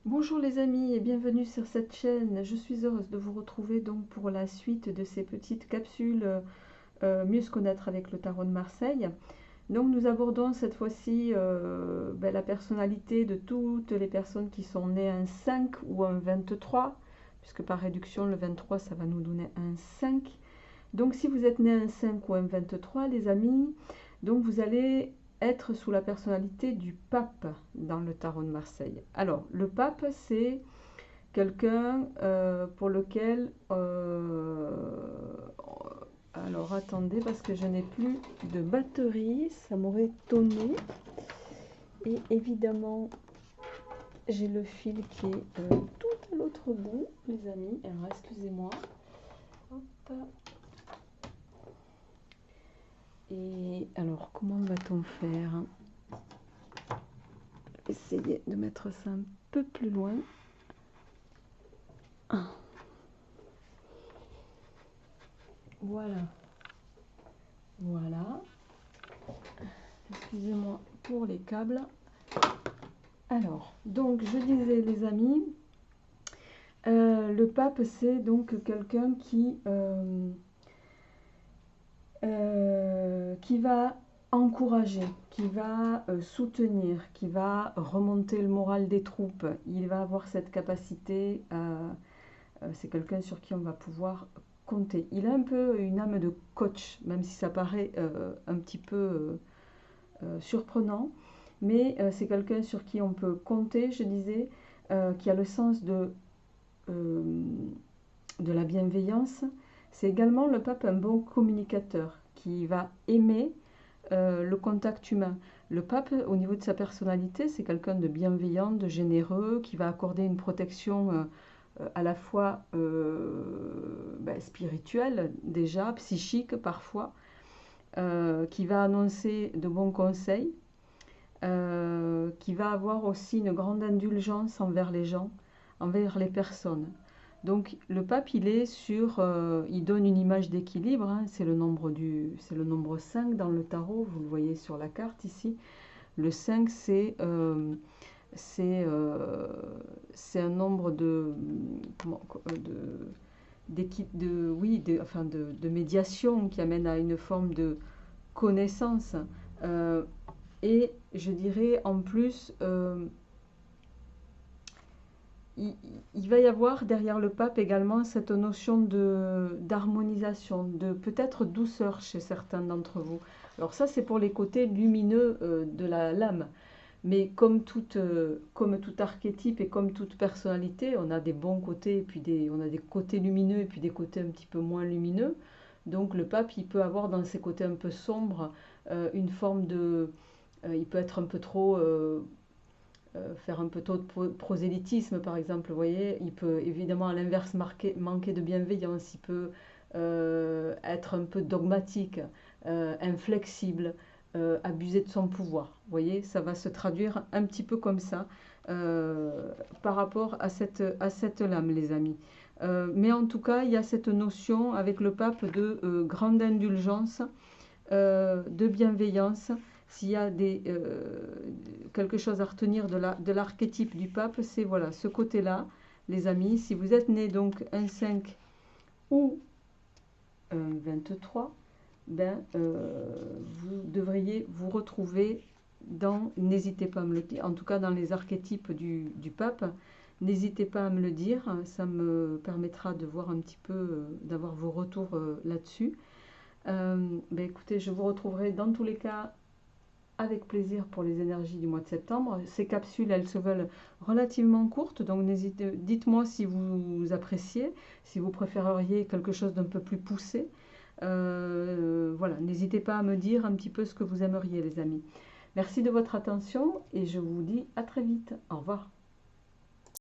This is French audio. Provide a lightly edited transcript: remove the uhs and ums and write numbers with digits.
Bonjour les amis et bienvenue sur cette chaîne. Je suis heureuse de vous retrouver donc pour la suite de ces petites capsules mieux se connaître avec le tarot de Marseille. Donc nous abordons cette fois-ci la personnalité de toutes les personnes qui sont nées un 5 ou un 23, puisque par réduction le 23 ça va nous donner un 5. Donc si vous êtes né un 5 ou un 23 les amis, donc vous allez être sous la personnalité du pape dans le tarot de Marseille. Alors le pape c'est quelqu'un pour lequel... alors attendez parce que je n'ai plus de batterie, ça m'aurait étonné. Et évidemment, j'ai le fil qui est tout à l'autre bout, les amis. Alors excusez-moi. Hop. Et alors, comment va-t-on faire? Essayer de mettre ça un peu plus loin. Ah. Voilà. Voilà. Excusez-moi pour les câbles. Alors, donc je disais les amis, le pape c'est donc quelqu'un qui va encourager, qui va soutenir, qui va remonter le moral des troupes. Il va avoir cette capacité, c'est quelqu'un sur qui on va pouvoir compter. Il a un peu une âme de coach, même si ça paraît un petit peu surprenant, mais c'est quelqu'un sur qui on peut compter, je disais, qui a le sens de la bienveillance. C'est également le pape un bon communicateur qui va aimer le contact humain. Le pape, au niveau de sa personnalité, c'est quelqu'un de bienveillant, de généreux, qui va accorder une protection à la fois spirituelle déjà, psychique parfois, qui va annoncer de bons conseils, qui va avoir aussi une grande indulgence envers les gens, envers les personnes. Donc le pape, il est sur, il donne une image d'équilibre, hein, c'est le nombre 5 dans le tarot, vous le voyez sur la carte ici. Le 5, c'est un nombre de médiation qui amène à une forme de connaissance. Et je dirais en plus, il va y avoir derrière le pape également cette notion d'harmonisation, de peut-être douceur chez certains d'entre vous. Alors ça, c'est pour les côtés lumineux de la lame. Mais comme tout archétype et comme toute personnalité, on a des bons côtés et puis on a des côtés lumineux et puis des côtés un petit peu moins lumineux. Donc le pape, il peut avoir dans ses côtés un peu sombres une forme de... il peut être un peu trop... faire un peu trop de prosélytisme, par exemple, vous voyez. Il peut évidemment, à l'inverse, manquer de bienveillance. Il peut être un peu dogmatique, inflexible, abuser de son pouvoir. Vous voyez, ça va se traduire un petit peu comme ça par rapport à cette lame, les amis. Mais en tout cas, il y a cette notion avec le pape de grande indulgence, de bienveillance. S'il y a quelque chose à retenir de l'archétype du pape, c'est voilà, ce côté-là, les amis. Si vous êtes né donc un 5 ou un 23, vous devriez vous retrouver dans, n'hésitez pas à me le dire, en tout cas dans les archétypes du pape, n'hésitez pas à me le dire, ça me permettra de voir un petit peu, d'avoir vos retours là-dessus. Écoutez, je vous retrouverai dans tous les cas avec plaisir pour les énergies du mois de septembre. Ces capsules, elles se veulent relativement courtes, donc dites-moi si vous appréciez, si vous préféreriez quelque chose d'un peu plus poussé. Voilà, n'hésitez pas à me dire un petit peu ce que vous aimeriez, les amis. Merci de votre attention et je vous dis à très vite. Au revoir.